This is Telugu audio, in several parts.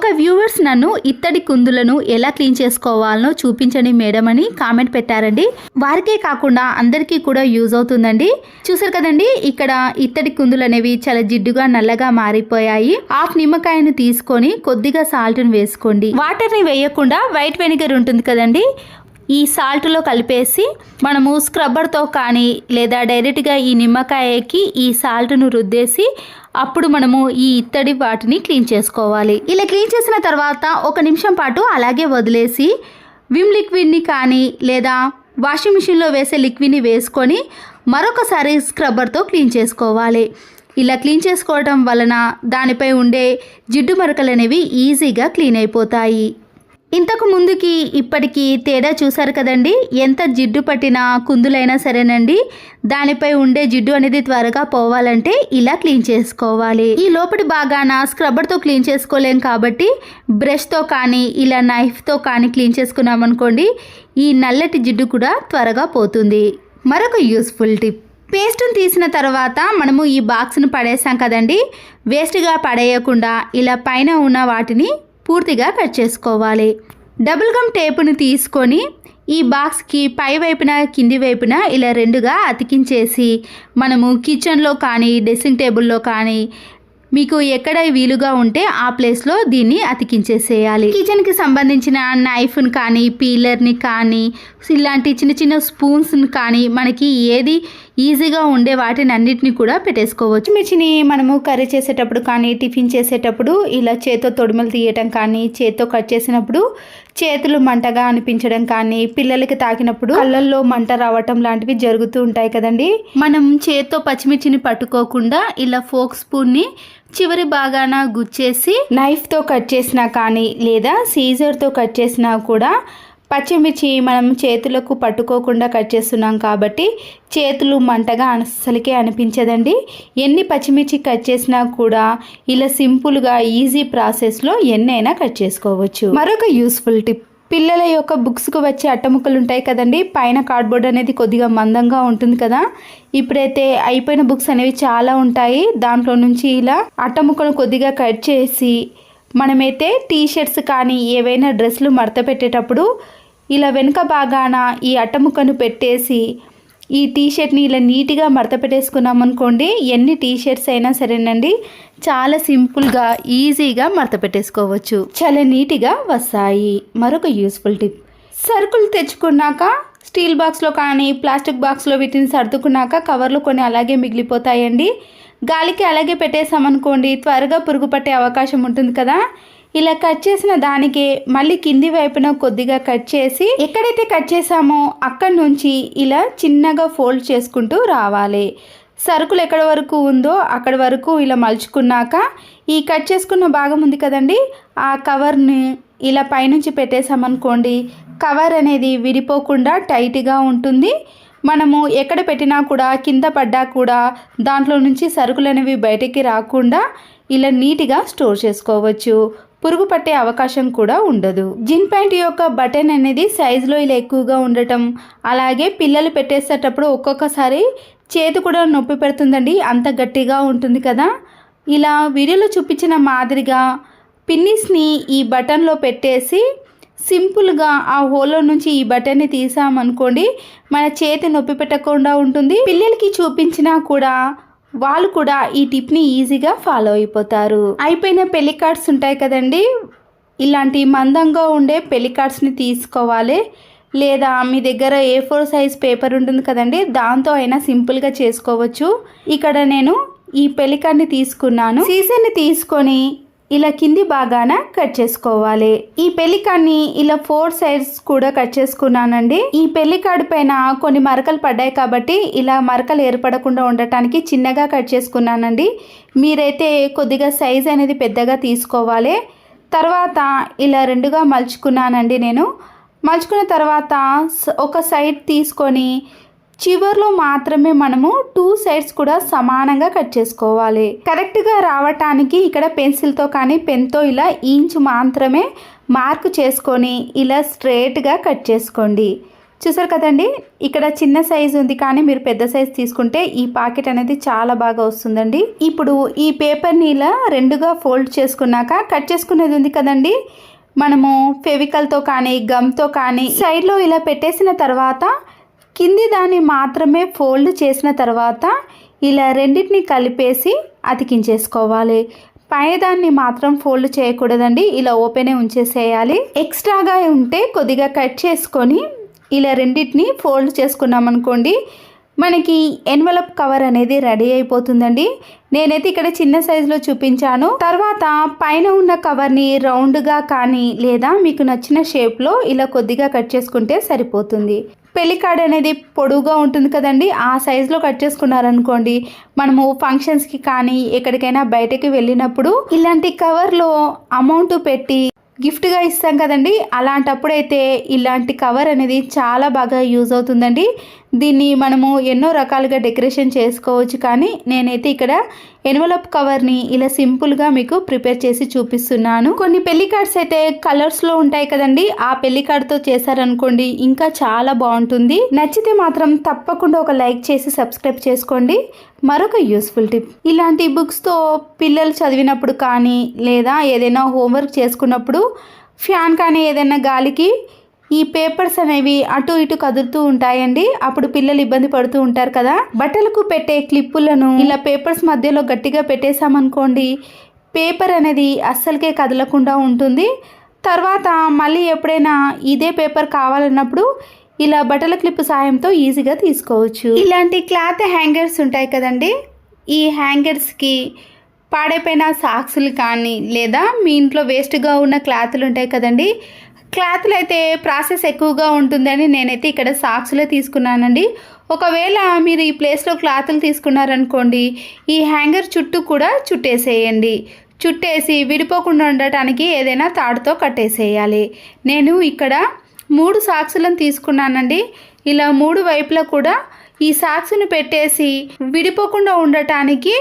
ఒక వ్యూవర్స్ నన్ను ఇత్తడి కుందులను ఎలా క్లీన్ చేసుకోవాలనో చూపించండి మేడం అని కామెంట్ పెట్టారండి. వారికే కాకుండా అందరికీ కూడా యూజ్ అవుతుందండి. చూసారు కదండి, ఇక్కడ ఇత్తడి కుందులు అనేవి చాలా జిడ్డుగా నల్లగా మారిపోయాయి. హాఫ్ నిమ్మకాయను తీసుకొని కొద్దిగా సాల్ట్ని వేసుకోండి. వాటర్ని వేయకుండా వైట్ వెనిగర్ ఉంటుంది కదండి, ఈ సాల్ట్లో కలిపేసి మనము స్క్రబ్బర్తో కానీ లేదా డైరెక్ట్గా ఈ నిమ్మకాయకి ఈ సాల్ట్ను రుద్దేసి అప్పుడు మనము ఈ ఇత్తడి వాటిని క్లీన్ చేసుకోవాలి. ఇలా క్లీన్ చేసిన తర్వాత 1 నిమిషం పాటు అలాగే వదిలేసి విమ్ లిక్విడ్ని కానీ లేదా వాషింగ్ మిషన్లో వేసే లిక్విడ్ని వేసుకొని మరొకసారి స్క్రబ్బర్తో క్లీన్ చేసుకోవాలి. ఇలా క్లీన్ చేసుకోవడం వలన దానిపై ఉండే జిడ్డు మరకలు అనేవి ఈజీగా క్లీన్ అయిపోతాయి. ఇంతకు ముందుకి ఇప్పటికీ తేడా చూసారు కదండి. ఎంత జిడ్డు పట్టిన కుందులైనా సరేనండి, దానిపై ఉండే జిడ్డు అనేది త్వరగా పోవాలంటే ఇలా క్లీన్ చేసుకోవాలి. ఈ లోపటి భాగాన స్క్రబ్బర్తో క్లీన్ చేసుకోలేం కాబట్టి బ్రష్తో కానీ ఇలా నైఫ్తో కానీ క్లీన్ చేసుకున్నామనుకోండి, ఈ నల్లటి జిడ్డు కూడా త్వరగా పోతుంది. మరొక యూస్ఫుల్ టిప్, పేస్ట్ని తీసిన తర్వాత మనము ఈ బాక్స్ను పడేసాం కదండి, వేస్ట్గా పడేయకుండా ఇలా పైన ఉన్న వాటిని పూర్తిగా కట్ చేసుకోవాలి. డబుల్ గమ్ టేపును తీసుకొని ఈ బాక్స్కి పై వైపున కింది వైపున ఇలా 2గా అతికించేసి మనము కిచెన్లో కానీ డ్రెస్సింగ్ టేబుల్లో కానీ మీకు ఎక్కడ వీలుగా ఉంటే ఆ ప్లేస్లో దీన్ని అతికించేసేయాలి. కిచెన్కి సంబంధించిన నైఫ్ని కానీ పీలర్ని కానీ ఇలాంటి చిన్న చిన్న స్పూన్స్ని కానీ మనకి ఏది ఈజీగా ఉండే వాటిని అన్నిటిని కూడా పెట్టేసుకోవచ్చు. మిర్చిని మనము కర్రీ చేసేటప్పుడు కానీ టిఫిన్ చేసేటప్పుడు ఇలా చేతితో తొడిమలు తీయటం కానీ చేతితో కట్ చేసినప్పుడు చేతులు మంటగా అనిపించడం కానీ పిల్లలకి తాకినప్పుడు కళ్ళల్లో మంట రావటం లాంటివి జరుగుతూ ఉంటాయి కదండి. మనం చేతితో పచ్చిమిర్చిని పట్టుకోకుండా ఇలా ఫోక్ స్పూన్ని చివరి భాగాన గుచ్చేసి నైఫ్తో కట్ చేసినా కానీ లేదా సీజర్తో కట్ చేసినా కూడా పచ్చిమిర్చి మనం చేతులకు పట్టుకోకుండా కట్ చేస్తున్నాం కాబట్టి చేతులు మంటగా అస్సలకే అనిపించదండి. ఎన్ని పచ్చిమిర్చి కట్ చేసినా కూడా ఇలా సింపుల్గా ఈజీ ప్రాసెస్లో ఎన్నైనా కట్ చేసుకోవచ్చు. మరొక యూస్ఫుల్ టిప్, పిల్లల యొక్క బుక్స్కు వచ్చే అట్టముక్కలు ఉంటాయి కదండి, పైన కార్డ్బోర్డ్ అనేది కొద్దిగా మందంగా ఉంటుంది కదా. ఇప్పుడైతే అయిపోయిన బుక్స్ అనేవి చాలా ఉంటాయి, దాంట్లో నుంచి ఇలా అట్టముక్కలు కొద్దిగా కట్ చేసి మనమైతే టీషర్ట్స్ కానీ ఏవైనా డ్రెస్సులు మడత పెట్టేటప్పుడు ఇలా వెనుక భాగాన ఈ అట్టముక్కను పెట్టేసి ఈ టీషర్ట్ని ఇలా నీట్గా మడత పెట్టేసుకున్నాం అనుకోండి, ఎన్ని టీషర్ట్స్ అయినా సరేనండి చాలా సింపుల్గా ఈజీగా మడత పెట్టేసుకోవచ్చు, చాలా నీట్గా వస్తాయి. మరొక యూస్ఫుల్ టిప్, సరుకులు తెచ్చుకున్నాక స్టీల్ బాక్స్లో కానీ ప్లాస్టిక్ బాక్స్లో వీటిని సర్దుకున్నాక కవర్లు కొన్ని అలాగే మిగిలిపోతాయండి. గాలికి అలాగే పెట్టేసామనుకోండి త్వరగా పురుగు పట్టే అవకాశం ఉంటుంది కదా. ఇలా కట్ చేసిన దానికి మళ్ళీ కింది వైపున కొద్దిగా కట్ చేసి ఎక్కడైతే కట్ చేసామో అక్కడి నుంచి ఇలా చిన్నగా ఫోల్డ్ చేసుకుంటూ రావాలి. సరుకులు ఎక్కడ వరకు ఉందో అక్కడి వరకు ఇలా మలుచుకున్నాక ఈ కట్ చేసుకున్న భాగం ఉంది కదండి, ఆ కవర్ని ఇలా పైనుంచి పెట్టేసామనుకోండి కవర్ అనేది విడిపోకుండా టైట్గా ఉంటుంది. మనము ఎక్కడ పెట్టినా కూడా కింద పడ్డా కూడా దాంట్లో నుంచి సరుకులు అనేవి బయటికి రాకుండా ఇలా నీట్గా స్టోర్ చేసుకోవచ్చు, పురుగు పట్టే అవకాశం కూడా ఉండదు. జిన్ ప్యాంట్ యొక్క బటన్ అనేది సైజులో ఇలా ఎక్కువగా ఉండటం, అలాగే పిల్లలు పెట్టేసేటప్పుడు ఒక్కొక్కసారి చేతి కూడా నొప్పి పెడుతుందండి, అంత గట్టిగా ఉంటుంది కదా. ఇలా వీడియోలో చూపించిన మాదిరిగా పిన్నిస్ని ఈ బటన్లో పెట్టేసి సింపుల్గా ఆ హోల్లో నుంచి ఈ బటన్ని తీసామనుకోండి మన చేతి నొప్పి పెట్టకుండా ఉంటుంది. పిల్లలకి చూపించినా కూడా వాళ్ళు కూడా ఈ టిప్ని ఈజీగా ఫాలో అయిపోతారు. అయిపోయిన పెళ్లి కార్డ్స్ ఉంటాయి కదండి, ఇలాంటి మందంగా ఉండే పెళ్లి కార్డ్స్ని తీసుకోవాలి, లేదా మీ దగ్గర A4 సైజ్ పేపర్ ఉంటుంది కదండి దాంతో అయినా సింపుల్గా చేసుకోవచ్చు. ఇక్కడ నేను ఈ పెళ్లి కార్డ్ని తీసుకున్నాను, సీజర్ని తీసుకొని ఇలా కింది భాగాన కట్ చేసుకోవాలి. ఈ పెళ్లి కార్డ్ని ఇలా 4 సైడ్స్ కూడా కట్ చేసుకున్నానండి. ఈ పెళ్లి కార్డ్ పైన కొన్ని మరకలు పడ్డాయి కాబట్టి ఇలా మరకలు ఏర్పడకుండా ఉండటానికి చిన్నగా కట్ చేసుకున్నానండి. మీరైతే కొద్దిగా సైజ్ అనేది పెద్దగా తీసుకోవాలి. తర్వాత ఇలా 2గా మలుచుకున్నానండి. నేను మలుచుకున్న తర్వాత ఒక సైడ్ తీసుకొని చివర్లో మాత్రమే మనము 2 సైడ్స్ కూడా సమానంగా కట్ చేసుకోవాలి. కరెక్ట్గా రావటానికి ఇక్కడ పెన్సిల్తో కానీ పెన్తో ఇలా ఇంచు మాత్రమే మార్క్ చేసుకొని ఇలా స్ట్రైట్గా కట్ చేసుకోండి. చూసారు కదండి, ఇక్కడ చిన్న సైజు ఉంది కానీ మీరు పెద్ద సైజు తీసుకుంటే ఈ పాకెట్ అనేది చాలా బాగా వస్తుందండి. ఇప్పుడు ఈ పేపర్ని ఇలా రెండుగా ఫోల్డ్ చేసుకున్నాక కట్ చేసుకునేది ఉంది కదండి, మనము ఫెవికల్తో కానీ గమ్తో కానీ సైడ్లో ఇలా పెట్టేసిన తర్వాత కింది దాన్ని మాత్రమే ఫోల్డ్ చేసిన తర్వాత ఇలా రెండింటిని కలిపేసి అతికించేసుకోవాలి. పైదాన్ని మాత్రం ఫోల్డ్ చేయకూడదండి, ఇలా ఓపెనే ఉంచేసేయాలి. ఎక్స్ట్రాగా ఉంటే కొద్దిగా కట్ చేసుకొని ఇలా రెండింటిని ఫోల్డ్ చేసుకున్నాం అనుకోండి, మనకి ఎన్వలప్ కవర్ అనేది రెడీ అయిపోతుందండి. నేనైతే ఇక్కడ చిన్న సైజులో చూపించాను. తర్వాత పైన ఉన్న కవర్ని రౌండ్గా కానీ లేదా మీకు నచ్చిన షేప్లో ఇలా కొద్దిగా కట్ చేసుకుంటే సరిపోతుంది. పెళ్లి కార్డ్ అనేది పొడవుగా ఉంటుంది కదండి, ఆ సైజులో కట్ చేసుకున్నారనుకోండి, మనము ఫంక్షన్స్కి కానీ ఎక్కడికైనా బయటకి వెళ్ళినప్పుడు ఇలాంటి కవర్లో అమౌంట్ పెట్టి గిఫ్ట్గా ఇస్తాం కదండి, అలాంటప్పుడైతే ఇలాంటి కవర్ అనేది చాలా బాగా యూజ్ అవుతుందండి. దీన్ని మనము ఎన్నో రకాలుగా డెకరేషన్ చేసుకోవచ్చు, కానీ నేనైతే ఇక్కడ ఎన్వలప్ కవర్ని ఇలా సింపుల్గా మీకు ప్రిపేర్ చేసి చూపిస్తున్నాను. కొన్ని పెళ్లి కార్డ్స్ అయితే కలర్స్లో ఉంటాయి కదండి, ఆ పెళ్లి కార్డ్తో చేశారనుకోండి ఇంకా చాలా బాగుంటుంది. నచ్చితే మాత్రం తప్పకుండా ఒక లైక్ చేసి సబ్స్క్రైబ్ చేసుకోండి. మరొక యూస్ఫుల్ టిప్, ఇలాంటి బుక్స్తో పిల్లలు చదివినప్పుడు కానీ లేదా ఏదైనా హోంవర్క్ చేసుకున్నప్పుడు ఫ్యాన్ కానీ ఏదైనా గాలికి ఈ పేపర్స్ అనేవి అటు ఇటు కదులుతూ ఉంటాయండి, అప్పుడు పిల్లలు ఇబ్బంది పడుతూ ఉంటారు కదా. బట్టలకు పెట్టే క్లిప్పులను ఇలా పేపర్స్ మధ్యలో గట్టిగా పెట్టేసామనుకోండి, పేపర్ అనేది అస్సలకే కదలకుండా ఉంటుంది. తర్వాత మళ్ళీ ఎప్పుడైనా ఇదే పేపర్ కావాలన్నప్పుడు ఇలా బట్టల క్లిప్ సాయంతో ఈజీగా తీసుకోవచ్చు. ఇలాంటి క్లాత్ హ్యాంగర్స్ ఉంటాయి కదండి, ఈ హ్యాంగర్స్కి పాడైపోయిన సాక్స్లు కానీ లేదా మీ ఇంట్లో వేస్ట్గా ఉన్న క్లాత్లు ఉంటాయి కదండి, క్లాత్లు అయితే ప్రాసెస్ ఎక్కువగా ఉంటుందని నేనైతే ఇక్కడ సాక్స్లో తీసుకున్నానండి. ఒకవేళ మీరు ఈ ప్లేస్లో క్లాత్లు తీసుకున్నారనుకోండి, ఈ హ్యాంగర్ చుట్టూ కూడా చుట్టేసేయండి. చుట్టేసి విడిపోకుండా ఉండటానికి ఏదైనా తాడుతో కట్టేసేయాలి. నేను ఇక్కడ 3 సాక్సులను తీసుకున్నానండి. ఇలా 3 వైపులా కూడా ఈ సాక్స్ను పెట్టేసి విడిపోకుండా ఉండటానికి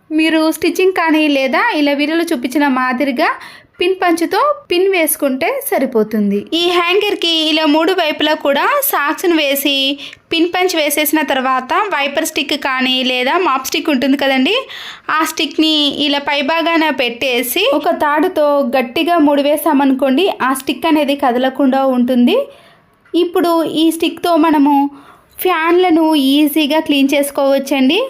మీరు స్టిచ్చింగ్ కానీ లేదా ఇలా వీడియోలో చూపించిన మాదిరిగా పిన్ పంచుతో పిన్ వేసుకుంటే సరిపోతుంది. ఈ హ్యాంగర్కి ఇలా 3 వైపులా కూడా సాక్స్ను వేసి పిన్ పంచ్ వేసేసిన తర్వాత వైపర్ స్టిక్ కానీ లేదా మాప్ స్టిక్ ఉంటుంది కదండి, ఆ స్టిక్ని ఇలా పైభాగాన పెట్టేసి ఒక తాడుతో గట్టిగా ముడివేసామనుకోండి, ఆ స్టిక్ అనేది కదలకుండా ఉంటుంది. ఇప్పుడు ఈ స్టిక్తో మనము ఫ్యాన్లను ఈజీగా క్లీన్ చేసుకోవచ్చండి.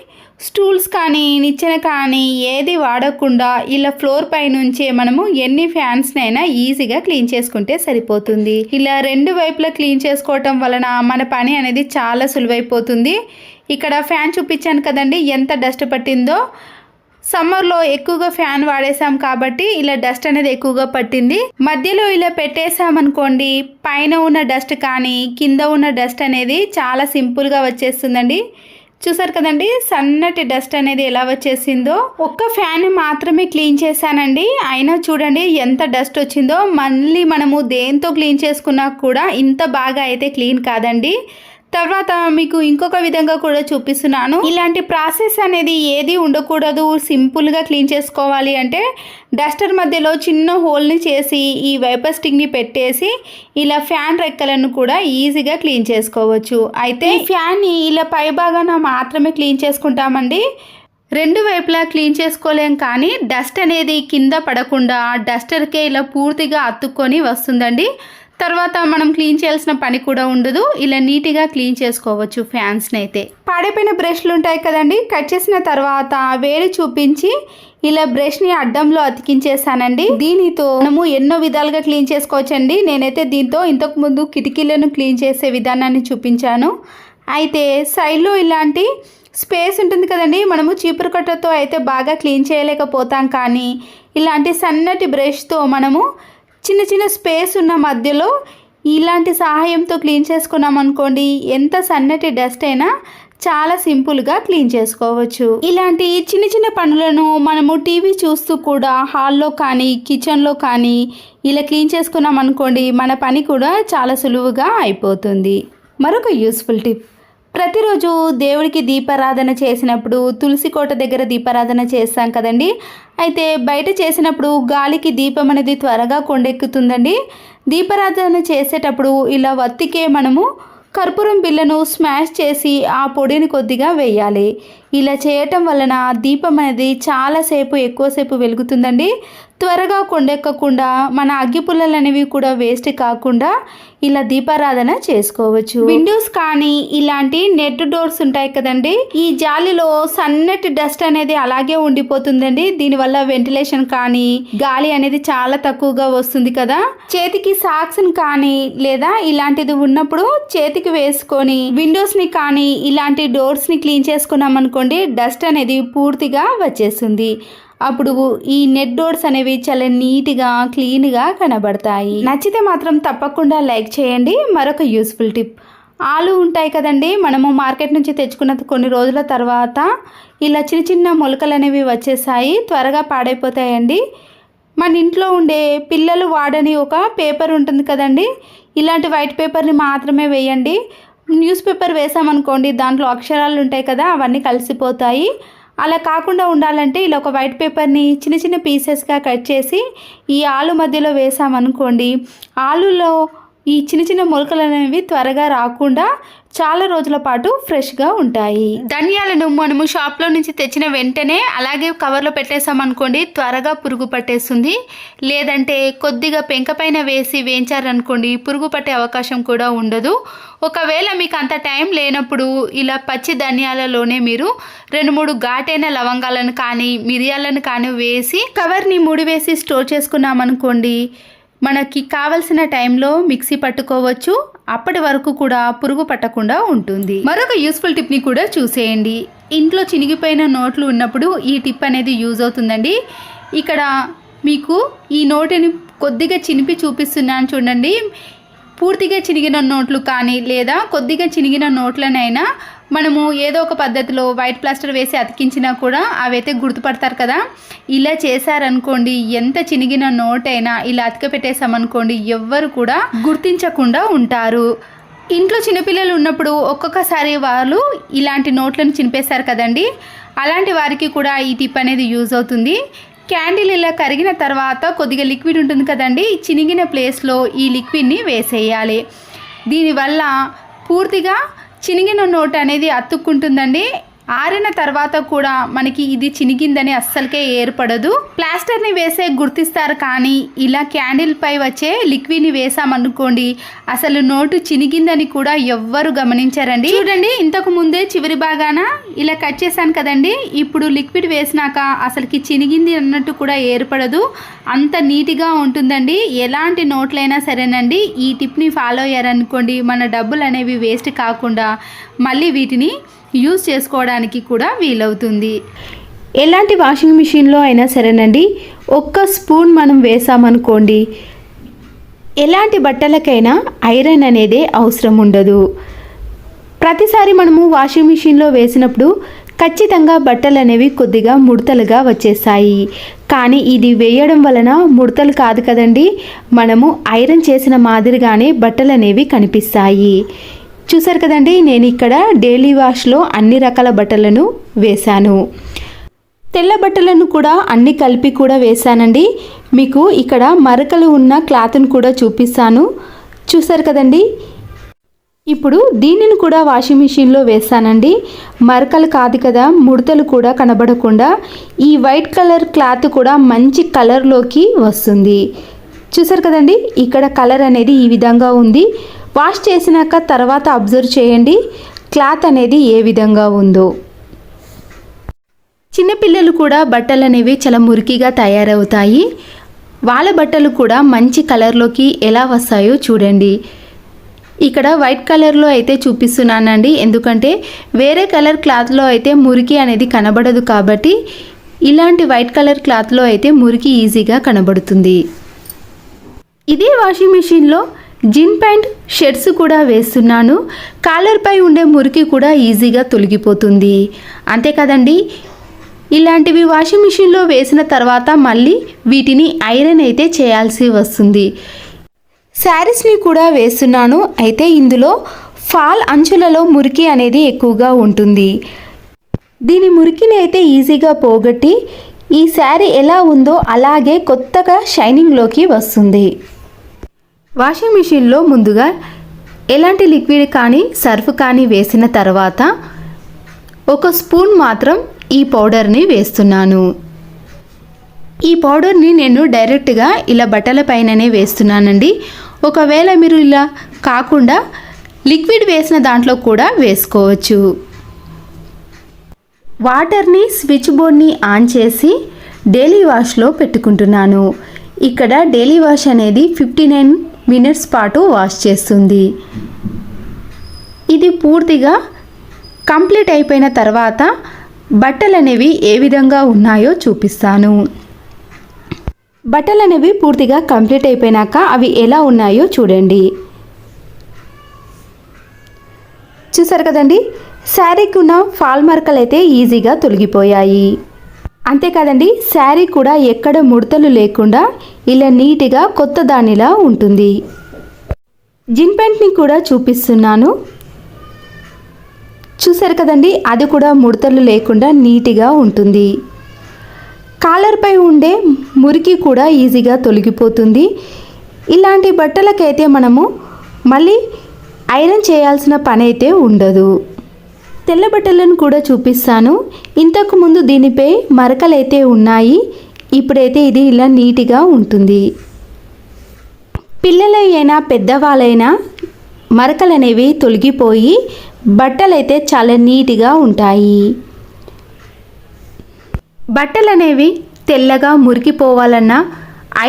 స్టూల్స్ కానీ నిచ్చెన కానీ ఏది వాడకుండా ఇలా ఫ్లోర్ పై నుంచే మనము ఎన్ని ఫ్యాన్స్నైనా ఈజీగా క్లీన్ చేసుకుంటే సరిపోతుంది. ఇలా 2 వైపులా క్లీన్ చేసుకోవటం వలన మన పని అనేది చాలా సులువైపోతుంది. ఇక్కడ ఫ్యాన్ చూపించాను కదండి ఎంత డస్ట్ పట్టిందో. సమ్మర్లో ఎక్కువగా ఫ్యాన్ వాడేసాం కాబట్టి ఇలా డస్ట్ అనేది ఎక్కువగా పట్టింది. మధ్యలో ఇలా పెట్టేసామనుకోండి, పైన ఉన్న డస్ట్ కానీ కింద ఉన్న డస్ట్ అనేది చాలా సింపుల్గా వచ్చేస్తుందండి. చూసారు కదండి సన్నటి డస్ట్ అనేది ఎలా వచ్చేసిందో. ఒక్క ఫ్యాన్ మాత్రమే క్లీన్ చేశానండి, అయినా చూడండి ఎంత డస్ట్ వచ్చిందో. మళ్ళీ మనము దేంతో క్లీన్ చేసుకున్నా కూడా ఇంత బాగా అయితే క్లీన్ కాదండి. తర్వాత మీకు ఇంకొక విధంగా కూడా చూపిస్తున్నాను. ఇలాంటి ప్రాసెస్ అనేది ఏది ఉండకూడదు, సింపుల్గా క్లీన్ చేసుకోవాలి అంటే డస్టర్ మధ్యలో చిన్న హోల్ని చేసి ఈ వైపర్ స్టిక్ని పెట్టేసి ఇలా ఫ్యాన్ రెక్కలను కూడా ఈజీగా క్లీన్ చేసుకోవచ్చు. అయితే ఫ్యాన్ని ఇలా పై భాగాన మాత్రమే క్లీన్ చేసుకుంటామండి, 2 వైపులా క్లీన్ చేసుకోలేం. కానీ డస్ట్ అనేది కింద పడకుండా డస్టర్కే ఇలా పూర్తిగా అతుక్కొని వస్తుందండి. తర్వాత మనం క్లీన్ చేయాల్సిన పని కూడా ఉండదు, ఇలా నీట్గా క్లీన్ చేసుకోవచ్చు ఫ్యాన్స్ని అయితే. పాడైపోయిన బ్రష్లు ఉంటాయి కదండి, కట్ చేసిన తర్వాత వేడి చూపించి ఇలా బ్రష్ని అడ్డంలో అతికించేసానండి. దీనితో మనము ఎన్నో విధాలుగా క్లీన్ చేసుకోవచ్చండి. నేనైతే దీంతో ఇంతకుముందు కిటికీలను క్లీన్ చేసే విధానాన్ని చూపించాను. అయితే సైడ్లో ఇలాంటి స్పేస్ ఉంటుంది కదండి, మనము చీపురు కట్టతో అయితే బాగా క్లీన్ చేయలేకపోతాం, కానీ ఇలాంటి సన్నటి బ్రష్తో మనము చిన్న చిన్న స్పేస్ ఉన్న మధ్యలో ఇలాంటి సహాయంతో క్లీన్ చేసుకున్నాం అనుకోండి, ఎంత సన్నటి డస్ట్ అయినా చాలా సింపుల్గా క్లీన్ చేసుకోవచ్చు. ఇలాంటి చిన్న చిన్న పనులను మనము టీవీ చూస్తూ కూడా హాల్లో కానీ కిచెన్లో కానీ ఇలా క్లీన్ చేసుకున్నాం అనుకోండి, మన పని కూడా చాలా సులువుగా అయిపోతుంది. మరొక యూస్ఫుల్ టిప్, ప్రతిరోజు దేవుడికి దీపారాధన చేసినప్పుడు తులసి కోట దగ్గర దీపారాధన చేస్తాం కదండి, అయితే బయట చేసినప్పుడు గాలికి దీపం అనేది త్వరగా కొండెక్కుతుందండి. దీపారాధన చేసేటప్పుడు ఇలా వత్తికే మనము కర్పూరం బిళ్ళను స్మాష్ చేసి ఆ పొడిని కొద్దిగా వేయాలి. ఇలా చేయటం వలన దీపం అనేది చాలాసేపు ఎక్కువసేపు వెలుగుతుందండి. త్వరగా కొండెక్కకుండా మన అగ్గిపుల్లలు అనేవి కూడా వేస్ట్ కాకుండా ఇలా దీపారాధన చేసుకోవచ్చు. విండోస్ కానీ ఇలాంటి నెట్ డోర్స్ ఉంటాయి కదండి, ఈ జాలిలో సన్నటి డస్ట్ అనేది అలాగే ఉండిపోతుందండి. దీనివల్ల వెంటిలేషన్ కానీ గాలి అనేది చాలా తక్కువగా వస్తుంది కదా. చేతికి సాక్స్ కానీ లేదా ఇలాంటిది ఉన్నప్పుడు చేతికి వేసుకొని విండోస్ ని కానీ ఇలాంటి డోర్స్ ని క్లీన్ చేసుకున్నాం అనుకోండి, డస్ట్ అనేది పూర్తిగా వచ్చేస్తుంది. అప్పుడు ఈ నెట్ డోర్స్ అనేవి చాలా నీట్గా క్లీన్గా కనబడతాయి. నచ్చితే మాత్రం తప్పకుండా లైక్ చేయండి. మరొక యూస్ఫుల్ టిప్, ఆలు ఉంటాయి కదండి, మనము మార్కెట్ నుంచి తెచ్చుకున్న కొన్ని రోజుల తర్వాత ఇలా చిన్న చిన్న మొలకలు అనేవి వచ్చేసాయి, త్వరగా పాడైపోతాయండి. మన ఇంట్లో ఉండే పిల్లలు వాడని ఒక పేపర్ ఉంటుంది కదండి, ఇలాంటి వైట్ పేపర్ని మాత్రమే వేయండి. న్యూస్ పేపర్ వేసామనుకోండి, దాంట్లో అక్షరాలు ఉంటాయి కదా, అవన్నీ కలిసిపోతాయి. అలా కాకుండా ఉండాలంటే ఇలా ఒక వైట్ పేపర్ని చిన్న చిన్న పీసెస్గా కట్ చేసి ఈ ఆలు మధ్యలో వేసామనుకోండి, ఆలులో ఈ చిన్న చిన్న మొలకలు అనేవి త్వరగా రాకుండా చాలా రోజుల పాటు ఫ్రెష్గా ఉంటాయి. ధనియాలను మనము షాప్లో నుంచి తెచ్చిన వెంటనే అలాగే కవర్లో పెట్టేసామనుకోండి, త్వరగా పురుగు పట్టేస్తుంది. లేదంటే కొద్దిగా పెంక పైన వేసి వేయించారనుకోండి, పురుగు పట్టే అవకాశం కూడా ఉండదు. ఒకవేళ మీకు అంత టైం లేనప్పుడు ఇలా పచ్చి ధనియాలలోనే మీరు 2-3 ఘాటైన లవంగాలను కానీ మిరియాలను కానీ వేసి కవర్ని ముడివేసి స్టోర్ చేసుకున్నామనుకోండి, మనకి కావలసిన టైంలో మిక్సీ పట్టుకోవచ్చు. అప్పటి వరకు కూడా పురుగు పట్టకుండా ఉంటుంది. మరొక యూస్ఫుల్ టిప్ని కూడా చూసేయండి. ఇంట్లో చినిగిపోయిన నోట్లు ఉన్నప్పుడు ఈ టిప్ అనేది యూజ్ అవుతుందండి. ఇక్కడ మీకు ఈ నోటిని కొద్దిగా చినిపి చూపిస్తున్నాను చూడండి. పూర్తిగా చినిగిన నోట్లు కానీ లేదా కొద్దిగా చినిగిన నోట్లనైనా మనము ఏదో ఒక పద్ధతిలో వైట్ ప్లాస్టర్ వేసి అతికించినా కూడా అవైతే గుర్తుపడతారు కదా. ఇలా చేశారనుకోండి, ఎంత చినిగిన నోటైనా ఇలా అతిక పెట్టేసామనుకోండి, ఎవ్వరు కూడా గుర్తించకుండా ఉంటారు. ఇంట్లో చిన్నపిల్లలు ఉన్నప్పుడు ఒక్కొక్కసారి వాళ్ళు ఇలాంటి నోట్లను చినిపేశారు కదండి, అలాంటి వారికి కూడా ఈ టిప్ అనేది యూజ్ అవుతుంది. క్యాండిల్ ఇలా కరిగిన తర్వాత కొద్దిగా లిక్విడ్ ఉంటుంది కదండి, చినిగిన ప్లేస్లో ఈ లిక్విడ్ని వేసేయాలి. దీనివల్ల పూర్తిగా చినిగిన నోట్ అనేది అతుక్కుంటుందండి. ఆరిన తర్వాత కూడా మనకి ఇది చినిగిందని అస్సలకే ఏర్పడదు. ప్లాస్టర్ని వేసే గుర్తిస్తారు, కానీ ఇలా క్యాండిల్ పై వచ్చే లిక్విడ్ని వేసామనుకోండి, అసలు నోటు చినిగిందని కూడా ఎవ్వరు గమనించారండి. చూడండి, ఇంతకు ముందే చివరి భాగాన ఇలా కట్ చేశాను కదండి, ఇప్పుడు లిక్విడ్ వేసినాక అసలుకి చినిగింది అన్నట్టు కూడా ఏర్పడదు. అంత నీట్గా ఉంటుందండి. ఎలాంటి నోట్లైనా సరేనండి, ఈ టిప్ని ఫాలో అయ్యారనుకోండి, మన డబ్బులు అనేవి వేస్ట్ కాకుండా మళ్ళీ వీటిని యూజ్ చేసుకోవడానికి కూడా వీలవుతుంది. ఎలాంటి వాషింగ్ మిషన్లో అయినా సరేనండి, 1 స్పూన్ మనం వేసామనుకోండి, ఎలాంటి బట్టలకైనా ఐరన్ అనేది అవసరం ఉండదు. ప్రతిసారి మనము వాషింగ్ మిషన్లో వేసినప్పుడు ఖచ్చితంగా బట్టలు అనేవి కొద్దిగా ముడతలుగా వచ్చేస్తాయి. కానీ ఇది వేయడం వలన ముడతలు కాదు కదండి, మనము ఐరన్ చేసిన మాదిరిగానే బట్టలు అనేవి కనిపిస్తాయి. చూసారు కదండి, నేను ఇక్కడ డైలీ వాష్లో అన్ని రకాల బట్టలను వేశాను. తెల్ల బట్టలను కూడా అన్ని కలిపి కూడా వేశానండి. మీకు ఇక్కడ మరకలు ఉన్న క్లాత్ను కూడా చూపిస్తాను. చూసారు కదండి, ఇప్పుడు దీనిని కూడా వాషింగ్ మిషన్లో వేసానండి. మరకలు కాదు కదా, ముడతలు కూడా కనబడకుండా ఈ వైట్ కలర్ క్లాత్ కూడా మంచి కలర్లోకి వస్తుంది. చూసారు కదండి, ఇక్కడ కలర్ అనేది ఈ విధంగా ఉంది. వాష్ చేసినాక తర్వాత అబ్జర్వ్ చేయండి క్లాత్ అనేది ఏ విధంగా ఉందో. చిన్నపిల్లలు కూడా బట్టలు అనేవి చాలా మురికిగా తయారవుతాయి. వాళ్ళ బట్టలు కూడా మంచి కలర్లోకి ఎలా వస్తాయో చూడండి. ఇక్కడ వైట్ కలర్లో అయితే చూపిస్తున్నానండి, ఎందుకంటే వేరే కలర్ క్లాత్లో అయితే మురికి అనేది కనబడదు కాబట్టి ఇలాంటి వైట్ కలర్ క్లాత్లో అయితే మురికి ఈజీగా కనబడుతుంది. ఇదే వాషింగ్ మిషన్లో జీన్ ప్యాంట్ షర్ట్స్ కూడా వేస్తున్నాను. కాలర్పై ఉండే మురికి కూడా ఈజీగా తొలగిపోతుంది. అంతే కదండి, ఇలాంటివి వాషింగ్ మిషన్లో వేసిన తర్వాత మళ్ళీ వీటిని ఐరన్ అయితే చేయాల్సి వస్తుంది. శారీస్ని కూడా వేస్తున్నాను. అయితే ఇందులో ఫాల్ అంచులలో మురికి అనేది ఎక్కువగా ఉంటుంది. దీని మురికిని అయితే ఈజీగా పోగొట్టి ఈ శారీ ఎలా ఉందో అలాగే కొత్తగా షైనింగ్లోకి వస్తుంది. వాషింగ్ మిషన్లో ముందుగా ఎలాంటి లిక్విడ్ కానీ సర్ఫ్ కానీ వేసిన తర్వాత 1 స్పూన్ మాత్రం ఈ పౌడర్ని వేస్తున్నాను. ఈ పౌడర్ని నేను డైరెక్ట్గా ఇలా బట్టల పైననే వేస్తున్నానండి. ఒకవేళ మీరు ఇలా కాకుండా లిక్విడ్ వేసిన దాంట్లో కూడా వేసుకోవచ్చు. వాటర్ని స్విచ్ బోర్డ్ని ఆన్ చేసి డైలీ వాష్లో పెట్టుకుంటున్నాను. ఇక్కడ డైలీ వాష్ అనేది 59 మినిట్స్ పాటు వాష్ చేస్తుంది. ఇది పూర్తిగా కంప్లీట్ అయిపోయిన తర్వాత బట్టలు అనేవి ఏ విధంగా ఉన్నాయో చూపిస్తాను. బట్టలు అనేవి పూర్తిగా కంప్లీట్ అయిపోయినాక అవి ఎలా ఉన్నాయో చూడండి. చూసారు కదండి, శారీకి ఉన్న ఫాల్ మార్కలు అయితే ఈజీగా తొలగిపోయాయి. అంతేకాదండి, శారీ కూడా ఎక్కడ ముడతలు లేకుండా ఇలా నీట్గా కొత్త దానిలా ఉంటుంది. జిన్ ప్యాంట్ని కూడా చూపిస్తున్నాను. చూసారు కదండి, అది కూడా ముడతలు లేకుండా నీట్గా ఉంటుంది. కాలర్పై ఉండే మురికి కూడా ఈజీగా తొలగిపోతుంది. ఇలాంటి బట్టలకైతే మనము మళ్ళీ ఐరన్ చేయాల్సిన పని అయితే ఉండదు. తెల్ల బట్టలను కూడా చూపిస్తాను. ఇంతకు ముందు దీనిపై మరకలైతే ఉన్నాయి, ఇప్పుడైతే ఇది ఇలా నీట్గా ఉంటుంది. పిల్లలైనా పెద్దవాళ్ళైనా మరకలు అనేవి తొలగిపోయి బట్టలైతే చాలా నీట్గా ఉంటాయి. బట్టలు అనేవి తెల్లగా మురికిపోవాలన్నా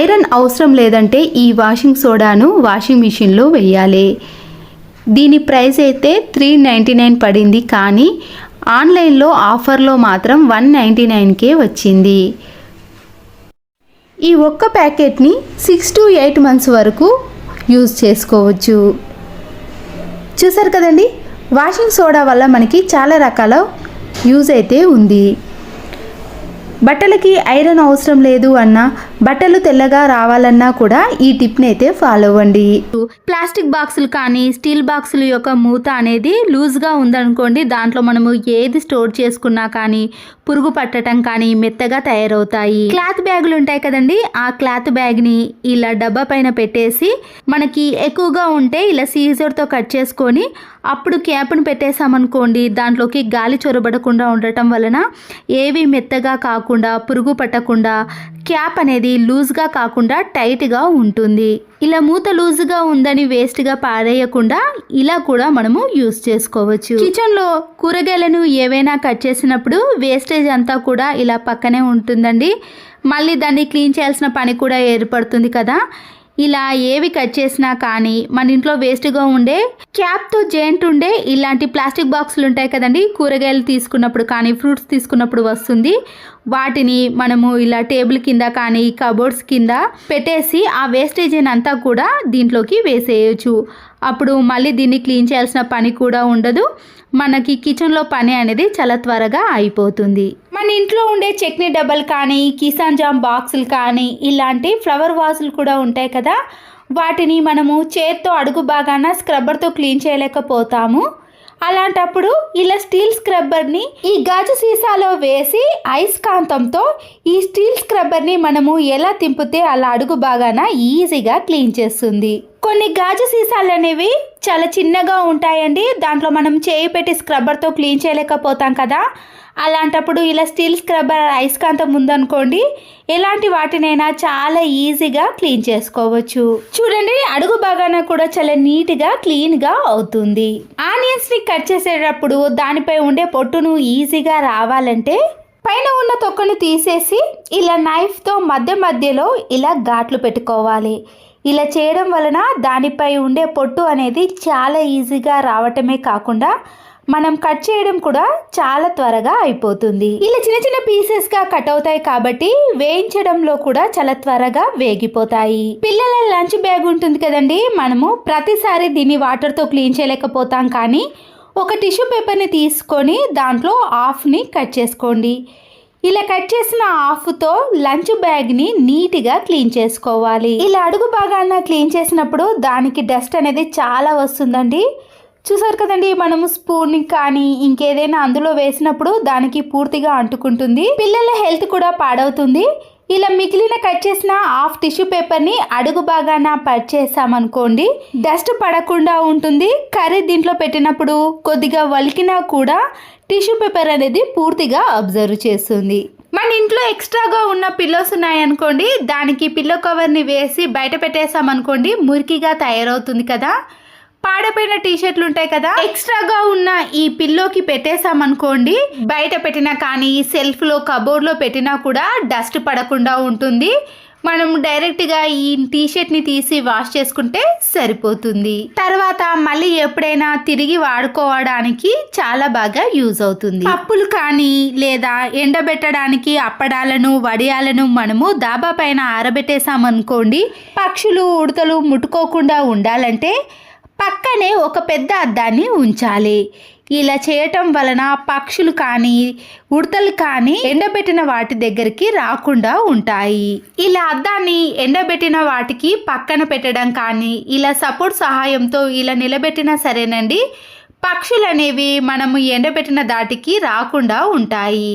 ఐరన్ అవసరం లేదంటే ఈ వాషింగ్ సోడాను వాషింగ్ మిషన్లో వేయాలి. దీని ప్రైస్ అయితే 399 పడింది, కానీ ఆన్లైన్లో ఆఫర్లో మాత్రం 199కే వచ్చింది. ఈ ఒక్క ప్యాకెట్ని 6 to 8 మంత్స్ వరకు యూజ్ చేసుకోవచ్చు. చూసారు కదండి, వాషింగ్ సోడా వల్ల మనకి చాలా రకాల యూజ్ అయితే ఉంది. బట్టలకి ఐరన్ అవసరం లేదు అన్నా, బట్టలు తెల్లగా రావాలన్నా కూడా ఈ టిప్ని అయితే ఫాలో అవ్వండి. ప్లాస్టిక్ బాక్సులు కానీ స్టీల్ బాక్సుల యొక్క మూత అనేది లూజ్గా ఉందనుకోండి, దాంట్లో మనము ఏది స్టోర్ చేసుకున్నా కానీ పురుగు పట్టడం కానీ మెత్తగా తయారవుతాయి. క్లాత్ బ్యాగులు ఉంటాయి కదండి, ఆ క్లాత్ బ్యాగ్ని ఇలా డబ్బా పైన పెట్టేసి మనకి ఎక్కువగా ఉంటే ఇలా సీజర్తో కట్ చేసుకొని అప్పుడు క్యాప్ను పెట్టేసామనుకోండి, దాంట్లోకి గాలి చొరబడకుండా ఉండటం వలన ఏవి మెత్తగా కాకుండా పురుగు పట్టకుండా క్యాప్ అనేది లూజ్గా కాకుండా టైట్గా ఉంటుంది. ఇలా మూత లూజ్గా ఉందని వేస్ట్గా పారేయకుండా ఇలా కూడా మనము యూస్ చేసుకోవచ్చు. కిచెన్లో కూరగాయలను ఏవైనా కట్ చేసినప్పుడు వేస్టేజ్ అంతా కూడా ఇలా పక్కనే ఉంటుందండి. మళ్ళీ దాన్ని క్లీన్ చేయాల్సిన పని కూడా ఏర్పడుతుంది కదా. ఇలా ఏవి కట్ చేసినా కానీ మన ఇంట్లో వేస్ట్గా ఉండే క్యాప్తో జాయింట్ ఉండే ఇలాంటి ప్లాస్టిక్ బాక్సులు ఉంటాయి కదండి, కూరగాయలు తీసుకున్నప్పుడు కానీ ఫ్రూట్స్ తీసుకున్నప్పుడు వస్తుంది. వాటిని మనము ఇలా టేబుల్ కింద కానీ కబోర్డ్స్ కింద పెట్టేసి ఆ వేస్టేజ్ అంతా కూడా దీంట్లోకి వేసేయచ్చు. అప్పుడు మళ్ళీ దీన్ని క్లీన్ చేయాల్సిన పని కూడా ఉండదు. మనకి కిచెన్లో పని అనేది చాలా త్వరగా అయిపోతుంది. మన ఇంట్లో ఉండే చట్నీ డబ్బాలు కానీ కిసాన్ జామ్ బాక్సులు కానీ ఇలాంటి ఫ్లవర్ వాజులు కూడా ఉంటాయి కదా, వాటిని మనము చేత్తో అడుగు భాగాన స్క్రబ్బర్తో క్లీన్ చేయలేకపోతాము. అలాంటప్పుడు ఇలా స్టీల్ స్క్రబ్బర్ని ఈ గాజు సీసాలో వేసి అయస్కాంతంతో ఈ స్టీల్ స్క్రబ్బర్ని మనము ఎలా తింపితే అలా అడుగు భాగాన ఈజీగా క్లీన్ చేస్తుంది. కొన్ని గాజు సీసాలు అనేవి చాలా చిన్నగా ఉంటాయండి, దాంట్లో మనం చేయి పెట్టి స్క్రబ్బర్తో క్లీన్ చేయలేకపోతాం కదా. అలాంటప్పుడు ఇలా స్టీల్ స్క్రబ్బర్ అయస్కాంతం ఉందనుకోండి, ఎలాంటి వాటినైనా చాలా ఈజీగా క్లీన్ చేసుకోవచ్చు. చూడండి, అడుగు భాగాన కూడా చాలా నీట్గా క్లీన్గా అవుతుంది. ఆనియన్స్ని కట్ చేసేటప్పుడు దానిపై ఉండే పొట్టును ఈజీగా రావాలంటే పైన ఉన్న తొక్కను తీసేసి ఇలా నైఫ్తో మధ్యలో ఇలా ఘాట్లు పెట్టుకోవాలి. ఇలా చేయడం వలన దానిపై ఉండే పొట్టు అనేది చాలా ఈజీగా రావటమే కాకుండా మనం కట్ చేయడం కూడా చాలా త్వరగా అయిపోతుంది. ఇలా చిన్న చిన్న పీసెస్గా కట్ అవుతాయి కాబట్టి వేయించడంలో కూడా చాలా త్వరగా వేగిపోతాయి. పిల్లల లంచ్ బ్యాగ్ ఉంటుంది కదండి, మనము ప్రతిసారి దీన్ని వాటర్తో క్లీన్ చేయలేకపోతాం, కానీ ఒక టిష్యూ పేపర్ని తీసుకొని దాంట్లో హాఫ్ని కట్ చేసుకోండి. ఇలా కట్ చేసిన హాఫ్తో లంచ్ బ్యాగ్ని నీట్గా క్లీన్ చేసుకోవాలి. ఇలా అడుగు భాగాన క్లీన్ చేసినప్పుడు దానికి డస్ట్ అనేది చాలా వస్తుందండి. చూసారు కదండి, మనము స్పూన్ కానీ ఇంకేదైనా అందులో వేసినప్పుడు దానికి పూర్తిగా అంటుకుంటుంది. పిల్లల హెల్త్ కూడా పాడవుతుంది. ఇలా మిగిలిన కట్ చేసిన హాఫ్ టిష్యూ పేపర్ని అడుగు భాగాన పరిచేసామనుకోండి, డస్ట్ పడకుండా ఉంటుంది. కర్రీ దీంట్లో పెట్టినప్పుడు కొద్దిగా వలికినా కూడా టిష్యూ పేపర్ అనేది పూర్తిగా అబ్జర్వ్ చేస్తుంది. మన ఇంట్లో ఎక్స్ట్రాగా ఉన్న పిల్లోస్ ఉన్నాయనుకోండి, దానికి పిల్లో కవర్ని వేసి బయట పెట్టేసామనుకోండి, మురికిగా తయారవుతుంది కదా. పాడపోయిన టీషర్ట్లు ఉంటాయి కదా, ఎక్స్ట్రాగా ఉన్న ఈ పిల్లోకి పెట్టేసామనుకోండి, బయట పెట్టినా కానీ సెల్ఫ్లో కబోర్డ్లో పెట్టినా కూడా డస్ట్ పడకుండా ఉంటుంది. మనం డైరెక్ట్గా ఈ టీషర్ట్ని తీసి వాష్ చేసుకుంటే సరిపోతుంది. తర్వాత మళ్ళీ ఎప్పుడైనా తిరిగి వాడుకోవడానికి చాలా బాగా యూజ్ అవుతుంది. పప్పులు కానీ లేదా ఎండబెట్టడానికి అప్పడాలను వడియాలను మనము దాబా పైన ఆరబెట్టేసామనుకోండి, పక్షులు ఉడతలు ముట్టుకోకుండా ఉండాలంటే పక్కనే ఒక పెద్ద అద్దాన్ని ఉంచాలి. ఇలా చేయటం వలన పక్షులు కానీ ఉడతలు కానీ ఎండబెట్టిన వాటి దగ్గరికి రాకుండా ఉంటాయి. ఇలా అద్దాన్ని ఎండబెట్టిన వాటికి పక్కన పెట్టడం కానీ ఇలా సపోర్ట్ సహాయంతో ఇలా నిలబెట్టినా సరేనండి, పక్షులు అనేవి మనము ఎండబెట్టిన దాటికి రాకుండా ఉంటాయి.